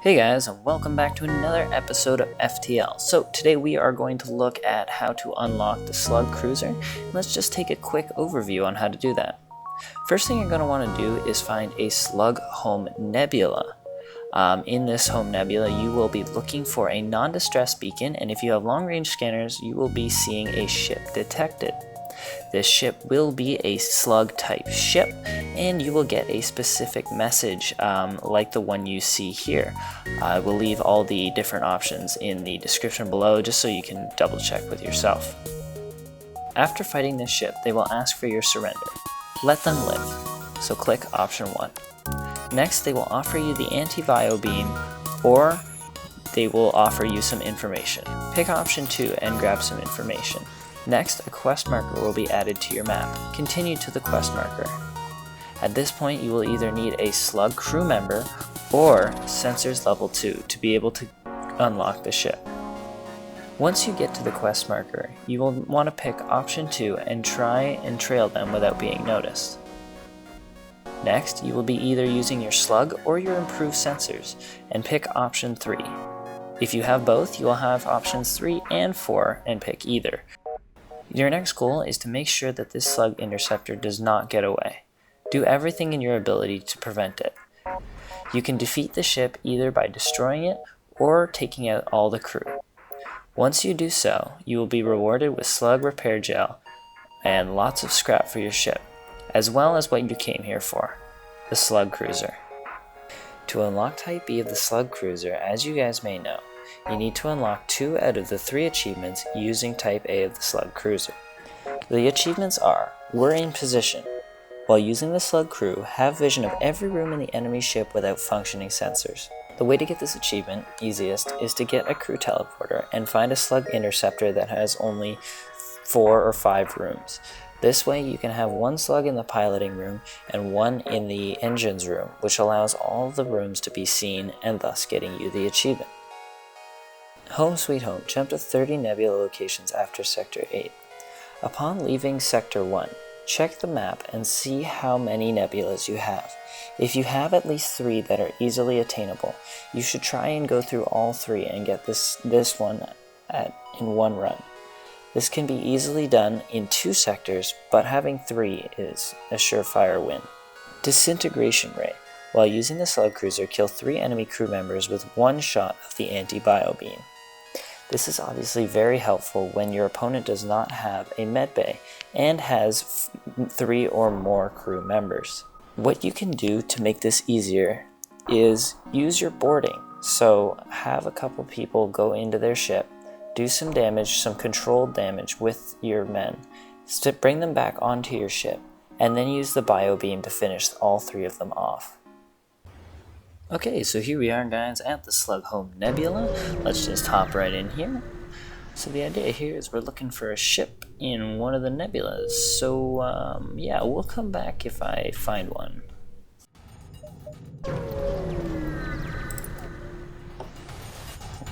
Hey guys, and welcome back to another episode of FTL. So today we are going to look at how to unlock the Slug Cruiser. Let's just take a quick overview on how to do that. First thing you're going to want to do is find a Slug Home Nebula. In this Home Nebula, you will be looking for a non-distress beacon, and if you have long-range scanners, you will be seeing a ship detected. This ship will be a slug type ship, and you will get a specific message like the one you see here. I will leave all the different options in the description below just so you can double check with yourself. After fighting this ship, they will ask for your surrender. Let them live, so click option 1. Next, they will offer you the anti-bio beam, or they will offer you some information. Pick option 2 and grab some information. Next, a quest marker will be added to your map. Continue to the quest marker. At this point, you will either need a Slug crew member or Sensors level 2 to be able to unlock the ship. Once you get to the quest marker, you will want to pick option 2 and try and trail them without being noticed. Next, you will be either using your Slug or your improved sensors, and pick option 3. If you have both, you will have options 3 and 4 and pick either. Your next goal is to make sure that this slug interceptor does not get away. Do everything in your ability to prevent it. You can defeat the ship either by destroying it or taking out all the crew. Once you do so, you will be rewarded with slug repair gel and lots of scrap for your ship, as well as what you came here for, the Slug Cruiser. To unlock Type B of the Slug Cruiser, as you guys may know, you need to unlock 2 out of the 3 achievements using Type A of the Slug Cruiser. The achievements are, we're in position. While using the Slug crew, have vision of every room in the enemy ship without functioning sensors. The way to get this achievement, easiest, is to get a crew teleporter and find a slug interceptor that has only 4 or 5 rooms. This way you can have 1 slug in the piloting room and 1 in the engines room, which allows all the rooms to be seen and thus getting you the achievement. Home Sweet Home, jump to 30 Nebula locations after Sector 8. Upon leaving Sector 1, check the map and see how many nebulas you have. If you have at least 3 that are easily attainable, you should try and go through all 3 and get this one in one run. This can be easily done in 2 sectors, but having 3 is a surefire win. Disintegration Ray. While using the Slug Cruiser, kill 3 enemy crew members with 1 shot of the anti-bio beam. This is obviously very helpful when your opponent does not have a medbay and has 3 or more crew members. What you can do to make this easier is use your boarding. So have a couple people go into their ship, do some damage, some controlled damage with your men, bring them back onto your ship, and then use the bio beam to finish all 3 of them off. Okay, so here we are guys at the Slug Home Nebula. Let's just hop right in here. So the idea here is we're looking for a ship in one of the nebulas. So yeah, we'll come back if I find one.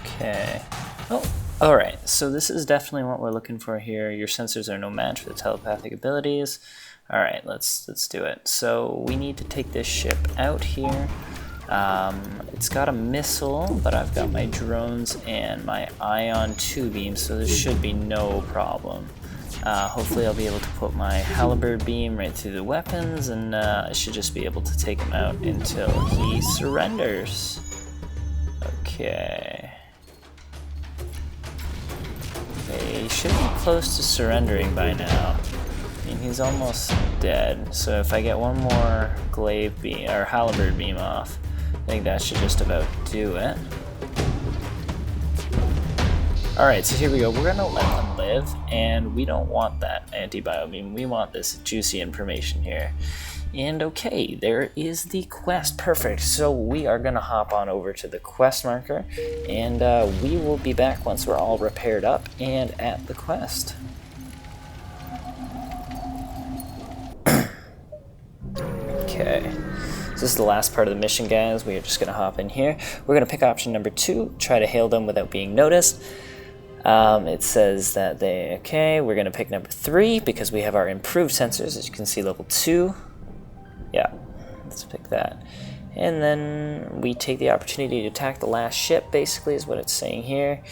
Okay. Oh, alright, so this is definitely what we're looking for here. Your sensors are no match for the telepathic abilities. Alright, let's do it. So we need to take this ship out here. It's got a missile, but I've got my drones and my ion 2 beams, so there should be no problem. Hopefully I'll be able to put my halberd beam right through the weapons, and I should just be able to take him out until he surrenders. Okay. He should be close to surrendering by now. I mean, he's almost dead, so if I get one more glaive beam, or halberd beam off, I think that should just about do it. Alright, so here we go. We're gonna let them live, and we don't want that anti-bio beam. We want this juicy information here. And okay, there is the quest. Perfect. So we are gonna hop on over to the quest marker, and we will be back once we're all repaired up and at the quest. Okay. So this is the last part of the mission, guys. We are just going to hop in here. We're going to pick option number 2, try to hail them without being noticed. It says that we're going to pick number 3 because we have our improved sensors, as you can see, level 2. Yeah, let's pick that. And then we take the opportunity to attack the last ship, basically is what it's saying here.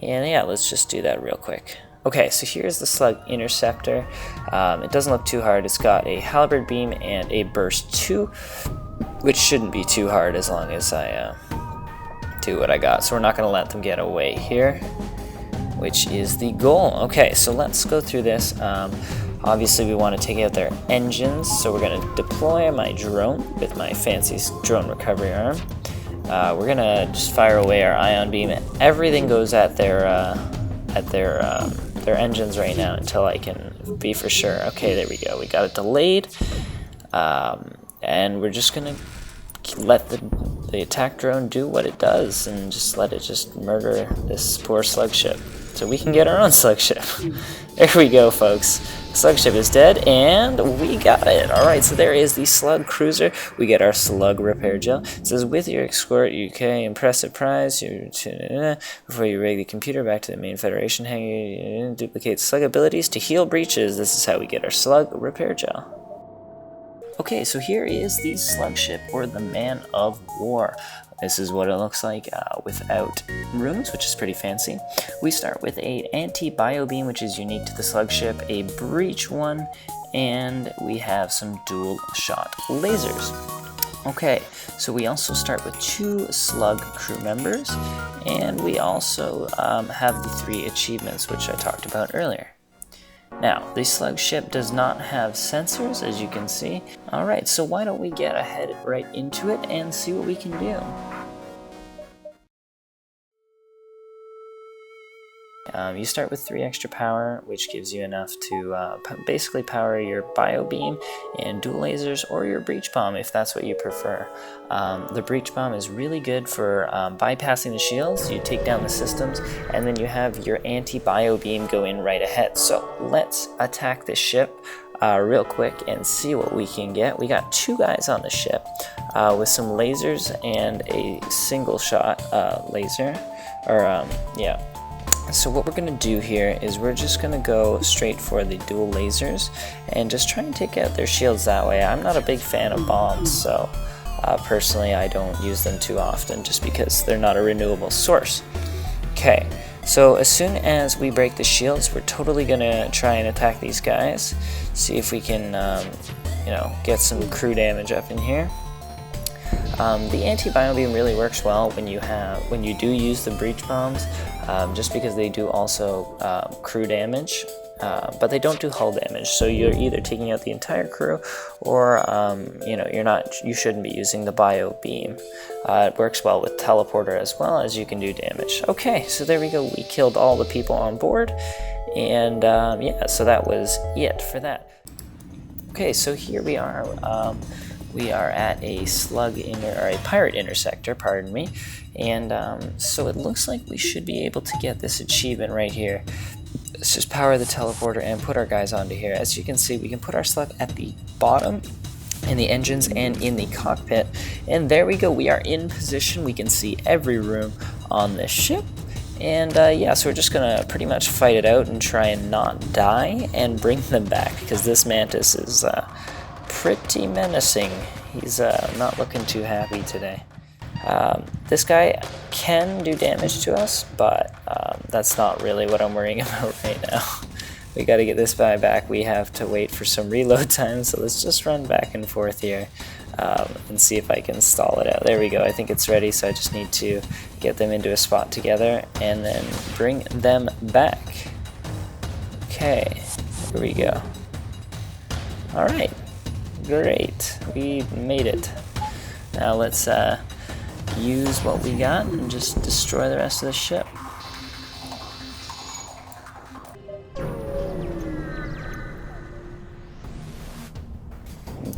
And yeah, let's just do that real quick. Okay, so here's the Slug Interceptor. It doesn't look too hard. It's got a halberd beam and a burst 2, which shouldn't be too hard as long as I do what I got. So we're not going to let them get away here, which is the goal. Okay, so let's go through this. Obviously we want to take out their engines, so we're going to deploy my drone with my fancy drone recovery arm. We're going to just fire away our ion beam. Everything goes at their engines right now until I can be for sure. Okay, there we go. We got it delayed. And we're just going to let the attack drone do what it does and just let it just murder this poor slug ship, so we can get our own slug ship. There we go, folks. Slug ship is dead, and we got it. Alright, so there is the Slug Cruiser. We get our slug repair gel. It says, with your escort, UK impressive prize, before you rig the computer back to the main Federation hangar, duplicate slug abilities to heal breaches. This is how we get our slug repair gel. Okay, so here is the slug ship, or the Man of War. This is what it looks like without runes, which is pretty fancy. We start with a anti-bio beam, which is unique to the slug ship, a breach one, and we have some dual shot lasers. Okay, so we also start with 2 slug crew members, and we also have the 3 achievements, which I talked about earlier. Now, the slug ship does not have sensors, as you can see. Alright, so why don't we get ahead right into it and see what we can do. You start with 3 extra power, which gives you enough to basically power your bio beam and dual lasers, or your breach bomb if that's what you prefer. The breach bomb is really good for bypassing the shields. You take down the systems, and then you have your anti-bio beam go in right ahead. So let's attack this ship real quick and see what we can get. We got 2 guys on the ship with some lasers and a single shot laser, or yeah. So what we're going to do here is we're just going to go straight for the dual lasers and just try and take out their shields that way. I'm not a big fan of bombs, so personally I don't use them too often just because they're not a renewable source. Okay, so as soon as we break the shields, we're totally going to try and attack these guys. See if we can, you know, get some crew damage up in here. The anti-bio beam really works well when you do use the breach bombs, just because they do also crew damage, but they don't do hull damage. So you're either taking out the entire crew, or you know, you shouldn't be using the bio beam. It works well with teleporter as well, as you can do damage. Okay, so there we go. We killed all the people on board, and yeah, so that was it for that. Okay, so here we are. We are at a pirate intersector, pardon me, and so it looks like we should be able to get this achievement right here. Let's just power the teleporter and put our guys onto here. As you can see, we can put our slug at the bottom, in the engines, and in the cockpit, and there we go. We are in position. We can see every room on this ship, and yeah, so we're just gonna pretty much fight it out and try and not die and bring them back, because this mantis is pretty menacing. He's not looking too happy today. This guy can do damage to us, but that's not really what I'm worrying about right now. We gotta get this guy back. We have to wait for some reload time, so let's just run back and forth here and see if I can stall it out. There we go. I think it's ready, so I just need to get them into a spot together and then bring them back. Okay, here we go. Alright. Great, we made it. Now let's use what we got and just destroy the rest of the ship.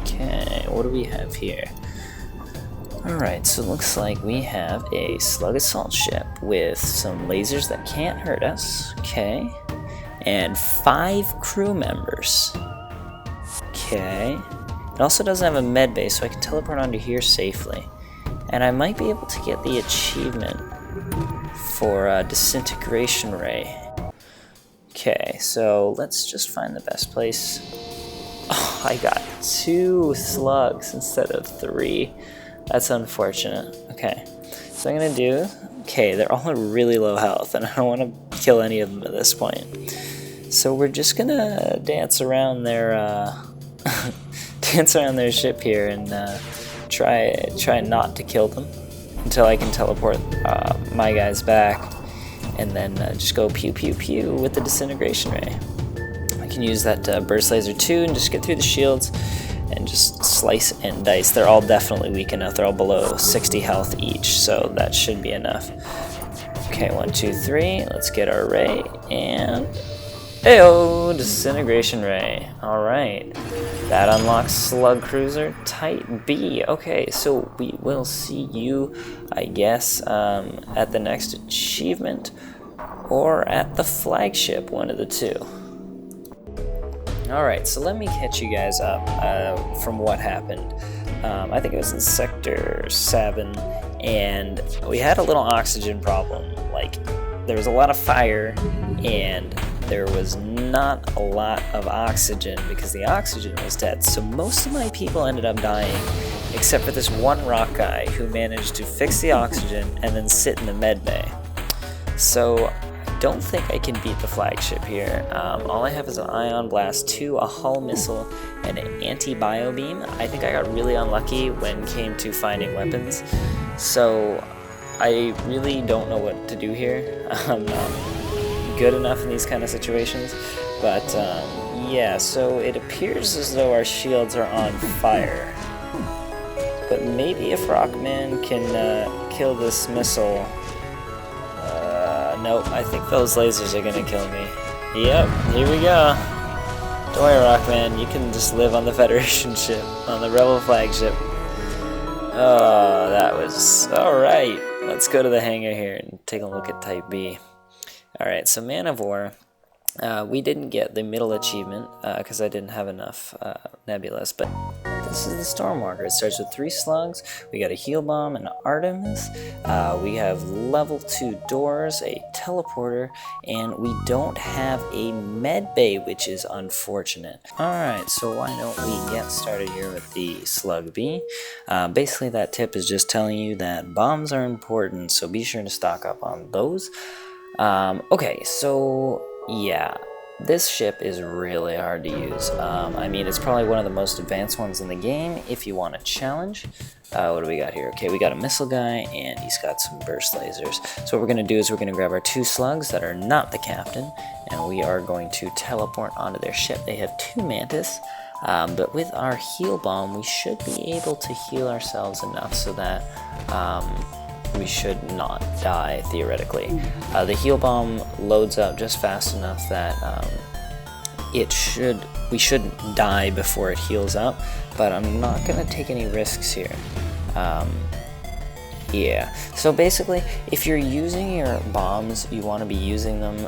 Okay, what do we have here? Alright, so it looks like we have a slug assault ship with some lasers that can't hurt us. Okay, and 5 crew members. Okay. It also doesn't have a med base, so I can teleport onto here safely. And I might be able to get the achievement for Disintegration Ray. Okay, so let's just find the best place. Oh, I got 2 slugs instead of 3. That's unfortunate. Okay, so I'm gonna do, okay, they're all at really low health and I don't want to kill any of them at this point. So we're just gonna dance around their dance around their ship here and try not to kill them until I can teleport my guys back, and then just go pew pew pew with the Disintegration Ray. I can use that burst laser too and just get through the shields and just slice and dice. They're all definitely weak enough. They're all below 60 health each, so that should be enough. Okay, 1, 2, 3. Let's get our ray and ayo, Disintegration Ray. All right, that unlocks Slug Cruiser Type B. Okay, so we will see you, I guess, at the next achievement or at the Flagship, one of the two. Alright, so let me catch you guys up from what happened. I think it was in Sector 7, and we had a little oxygen problem. Like, there was a lot of fire, and there was not a lot of oxygen because the oxygen was dead. So most of my people ended up dying, except for this one rock guy who managed to fix the oxygen and then sit in the med bay. So don't think I can beat the Flagship here. All I have is an Ion Blast 2, a Hull Missile, and an Anti-Bio Beam. I think I got really unlucky when it came to finding weapons, so I really don't know what to do here. I'm not good enough in these kind of situations, but yeah, so it appears as though our shields are on fire. But maybe if Rockman can kill this missile. Nope, I think those lasers are gonna kill me. Yep, here we go. Don't worry, Rockman, you can just live on the Federation ship, on the Rebel Flagship. Oh, that was... Alright, let's go to the hangar here and take a look at Type B. Alright, so Man of War. We didn't get the middle achievement because I didn't have enough Nebulas, but this is the Stormwalker. It starts with 3 slugs, we got a heal bomb, an Artemis, we have level 2 doors, a teleporter, and we don't have a med bay, which is unfortunate. Alright, so why don't we get started here with the Slug B. Basically that tip is just telling you that bombs are important, so be sure to stock up on those. Okay, so yeah, this ship is really hard to use. I mean, it's probably one of the most advanced ones in the game if you want a challenge. What do we got here? Okay, we got a missile guy, and he's got some burst lasers. So what we're going to do is we're going to grab our 2 slugs that are not the captain, and we are going to teleport onto their ship. They have 2 mantis, but with our heal bomb, we should be able to heal ourselves enough so that we should not die, theoretically. The heal bomb loads up just fast enough that we shouldn't die before it heals up, but I'm not gonna take any risks here. Yeah, so basically, if you're using your bombs, you want to be using them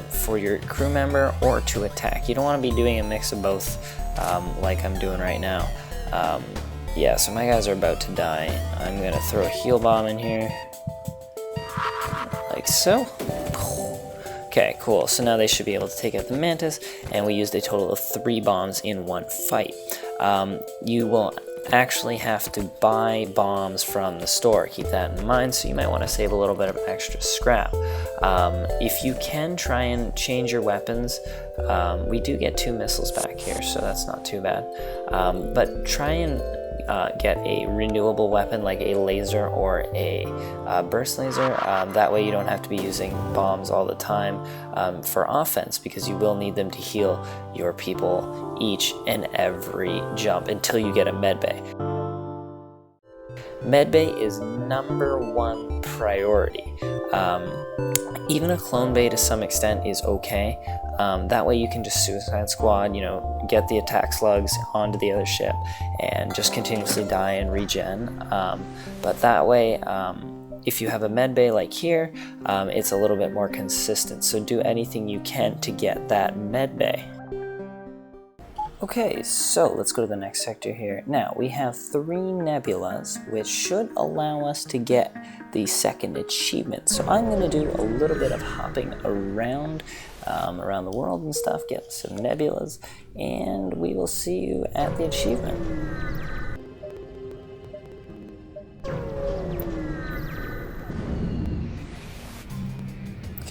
for your crew member or to attack. You don't want to be doing a mix of both like I'm doing right now. Yeah, so my guys are about to die. I'm gonna throw a heal bomb in here. Like so. Okay, cool. So now they should be able to take out the mantis, and we used a total of 3 bombs in one fight. You will actually have to buy bombs from the store. Keep that in mind, so you might want to save a little bit of extra scrap. If you can try and change your weapons, we do get 2 missiles back here, so that's not too bad. But try and get a renewable weapon like a laser or a burst laser. That way you don't have to be using bombs all the time for offense, because you will need them to heal your people each and every jump until you get a medbay. Medbay is #1 priority. Even a clone bay to some extent is okay. That way you can just suicide squad, you know, get the attack slugs onto the other ship and just continuously die and regen. But that way, if you have a med bay like here, it's a little bit more consistent. So do anything you can to get that med bay. Okay, so let's go to the next sector here. Now, we have 3 nebulas, which should allow us to get the second achievement. So I'm going to do a little bit of hopping around the world and stuff, get some nebulas, and we will see you at the achievement.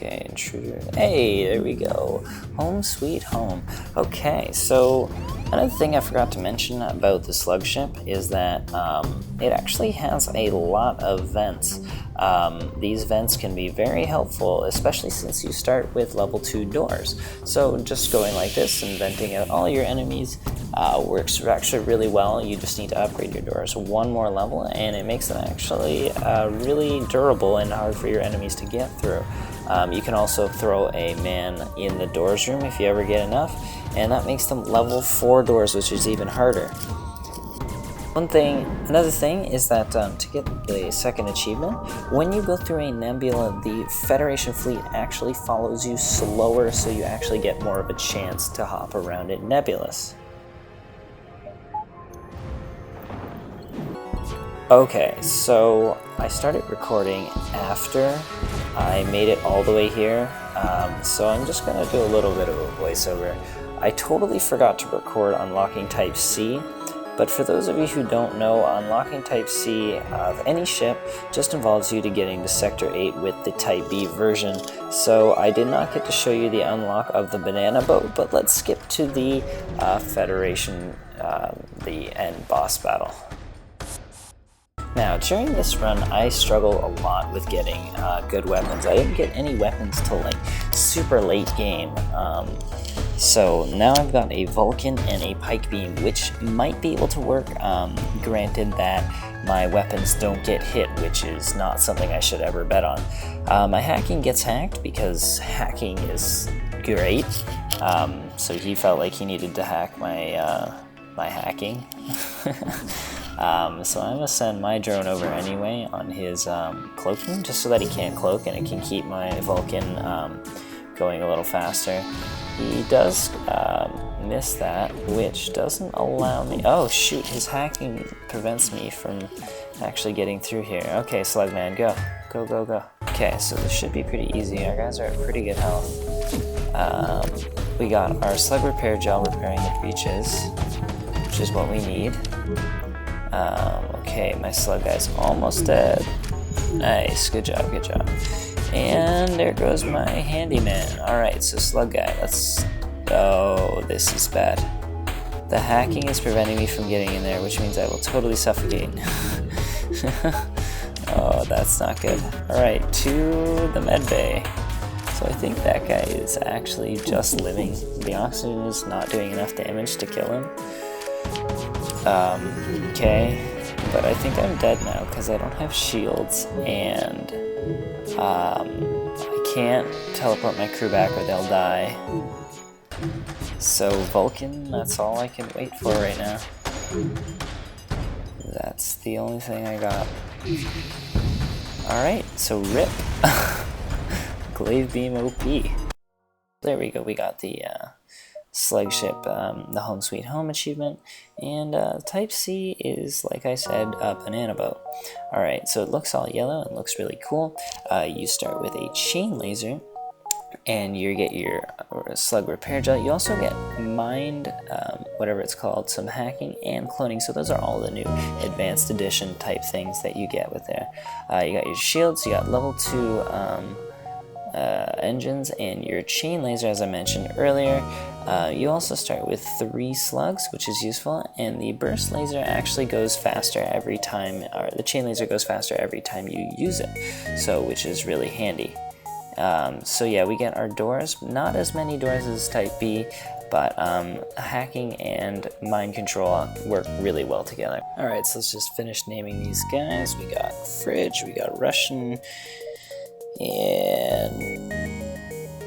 Okay, intruder. Hey, there we go. Home sweet home. Okay, so another thing I forgot to mention about the Slug ship is that it actually has a lot of vents. These vents can be very helpful, especially since you start with level 2 doors. So just going like this and venting out all your enemies works actually really well. You just need to upgrade your doors one more level, and it makes them actually really durable and hard for your enemies to get through. You can also throw a man in the doors room if you ever get enough, and that makes them level 4 doors, which is even harder. Another thing is that to get the second achievement, when you go through a Nebula, the Federation fleet actually follows you slower, so you actually get more of a chance to hop around in Nebulas. Okay, so I started recording after I made it all the way here, so I'm just going to do a little bit of a voiceover. I totally forgot to record unlocking Type C, but for those of you who don't know, unlocking Type C of any ship just involves you to getting to Sector 8 with the Type B version, so I did not get to show you the unlock of the banana boat, but let's skip to the Federation, the end boss battle. Now, during this run, I struggle a lot with getting good weapons. I didn't get any weapons till like super late game. So now I've got a Vulcan and a Pike Beam, which might be able to work, granted that my weapons don't get hit, which is not something I should ever bet on. My hacking gets hacked because hacking is great. So he felt like he needed to hack my hacking. So I'm going to send my drone over anyway on his cloaking, just so that he can't cloak and it can keep my Vulcan going a little faster. He does miss that, which doesn't allow me... Oh shoot, his hacking prevents me from actually getting through here. Okay, Slugman, go. Go, go, go. Okay, so this should be pretty easy. Our guys are at pretty good health. We got our Slug Repair Gel repairing the breaches, which is what we need. Okay, my slug guy's almost dead. Nice, good job, good job. And there goes my handyman. Alright, so slug guy, let's... Oh, this is bad. The hacking is preventing me from getting in there, which means I will totally suffocate. Oh, that's not good. Alright, to the med bay. So I think that guy is actually just living. The oxygen is not doing enough damage to kill him. Okay, but I think I'm dead now because I don't have shields, and I can't teleport my crew back or they'll die. So Vulcan, that's all I can wait for right now. That's the only thing I got. Alright, so RIP. Glaive Beam OP. There we go, we got the Slug ship, the Home Sweet Home achievement, and Type C is, like I said, a banana boat. Alright, so it looks all yellow and looks really cool. You start with a chain laser, and you get your Slug Repair Gel. You also get Mind, whatever it's called, some hacking, and cloning, so those are all the new Advanced Edition type things that you get with there. You got your shields, you got level 2 engines, and your chain laser, as I mentioned earlier. You also start with 3 slugs, which is useful, and the burst laser actually goes faster every time, or the chain laser goes faster every time you use it, so which is really handy. So yeah, we get our doors, not as many doors as Type B, but hacking and mind control work really well together. Alright, so let's just finish naming these guys. We got Fridge, we got Russian, and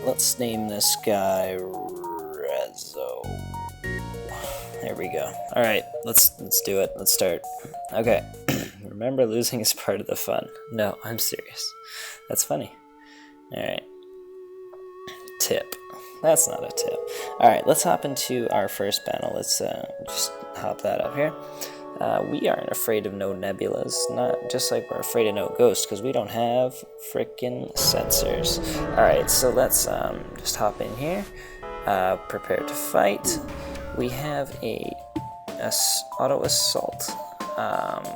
let's name this guy Rezo. There we go. Alright, let's do it. Let's start. Okay. Remember, losing is part of the fun. No, I'm serious. That's funny. Alright. Tip. That's not a tip. Alright, let's hop into our first battle. Let's just hop that up here. We aren't afraid of no nebulas, not just like we're afraid of no ghosts, because we don't have frickin' sensors. Alright, so let's just hop in here. Prepare to fight. We have a auto assault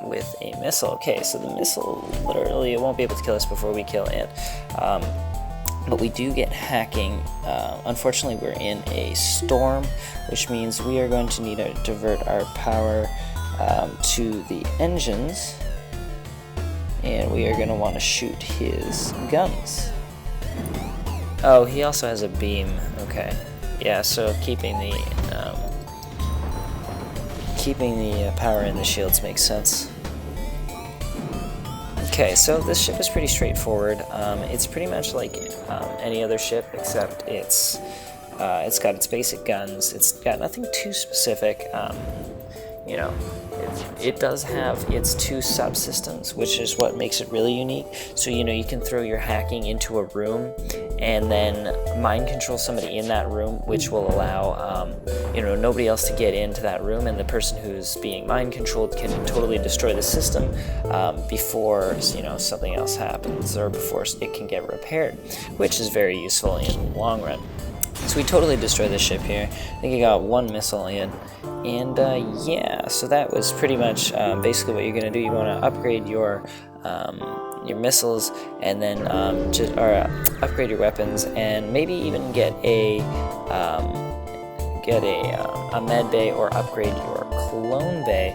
with a missile. Okay, so the missile literally, it won't be able to kill us before we kill it. but we do get hacking. Unfortunately, we're in a storm, which means we are going to need to divert our power to the engines, and we are going to want to shoot his guns. Oh, he also has a beam. Okay, yeah. So keeping the power in the shields makes sense. Okay, so this ship is pretty straightforward. It's pretty much like any other ship, except it's got its basic guns. It's got nothing too specific. You know, it does have its 2 subsystems, which is what makes it really unique. So, you know, you can throw your hacking into a room and then mind control somebody in that room, which will allow, you know, nobody else to get into that room, and the person who's being mind controlled can totally destroy the system before, you know, something else happens, or before it can get repaired, which is very useful in the long run. So we totally destroyed this ship here. I think he got 1 missile in. And yeah, so that was pretty much basically what you're going to do. You want to upgrade your missiles, and then upgrade your weapons, and maybe even get a med bay, or upgrade your clone bay.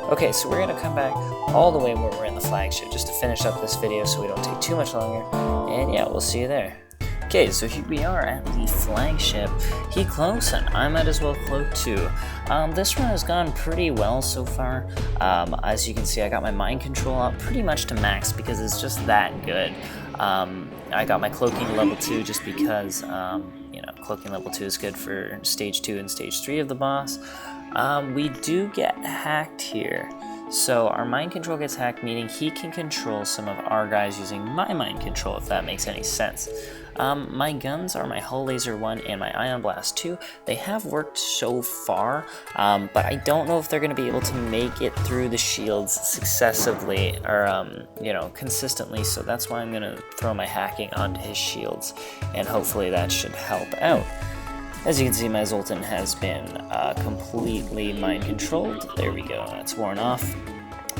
Okay, so we're going to come back all the way where we're in the flagship just to finish up this video so we don't take too much longer. And yeah, we'll see you there. Okay, so here we are at the flagship. He cloaks, and I might as well cloak too. This run has gone pretty well so far. As you can see, I got my mind control up pretty much to max because it's just that good. I got my cloaking level 2 just because, you know, cloaking level 2 is good for stage 2 and stage 3 of the boss. We do get hacked here. So our mind control gets hacked, meaning he can control some of our guys using my mind control, if that makes any sense. My guns are my Hull Laser 1 and my Ion Blast 2. They have worked so far, but I don't know if they're going to be able to make it through the shields successively, or you know, consistently, so that's why I'm going to throw my hacking onto his shields, and hopefully that should help out. As you can see, my Zoltan has been completely mind controlled. There we go, that's worn off.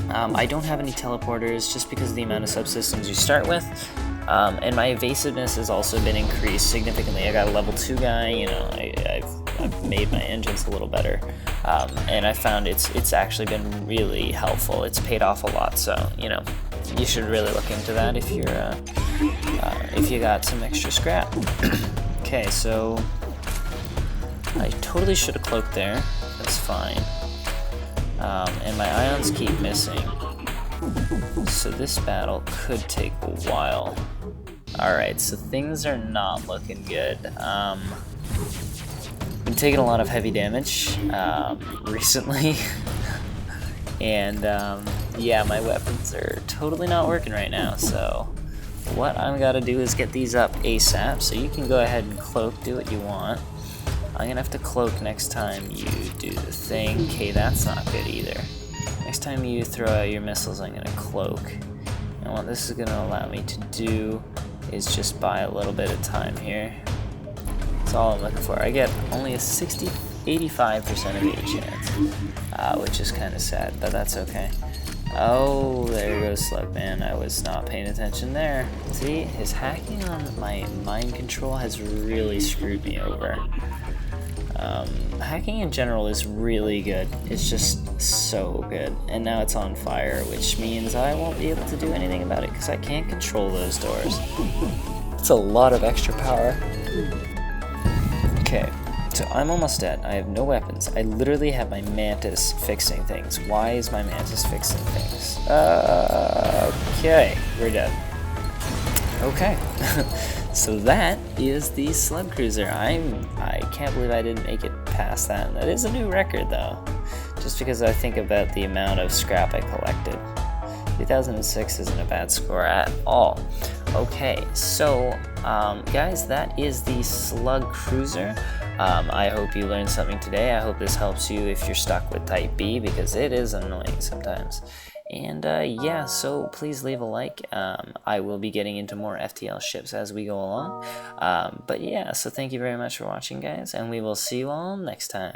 I don't have any teleporters just because of the amount of subsystems you start with. And my evasiveness has also been increased significantly. I got a level 2 guy, you know, I've made my engines a little better. And I found it's actually been really helpful. It's paid off a lot, so, you know, you should really look into that if you got some extra scrap. Okay, so I totally should have cloaked there. That's fine. And my ions keep missing. So this battle could take a while. Alright, so things are not looking good. Been taking a lot of heavy damage recently. And yeah, my weapons are totally not working right now. So what I'm gotta do is get these up ASAP. So you can go ahead and cloak, do what you want. I'm gonna have to cloak next time you do the thing. Okay, that's not good either. Next time you throw out your missiles, I'm gonna cloak. And what this is gonna allow me to do is just buy a little bit of time here. That's all I'm looking for. I get only a 85% of a chance, which is kind of sad, but that's okay. Oh, there goes Slug Man. I was not paying attention there. See, his hacking on my mind control has really screwed me over. Hacking in general is really good. It's just so good. And now it's on fire, which means I won't be able to do anything about it because I can't control those doors. It's a lot of extra power. Okay, so I'm almost dead. I have no weapons. I literally have my Mantis fixing things. Why is my Mantis fixing things? Okay, we're dead. Okay. So that is the Slug Cruiser. I can't believe I didn't make it past that. That is a new record though, just because I think about the amount of scrap I collected. 2006 isn't a bad score at all. Okay, so guys, that is the Slug Cruiser. I hope you learned something today. I hope this helps you if you're stuck with Type B, because it is annoying sometimes. And yeah, so please leave a like. I will be getting into more FTL ships as we go along. But yeah, so thank you very much for watching, guys, and we will see you all next time.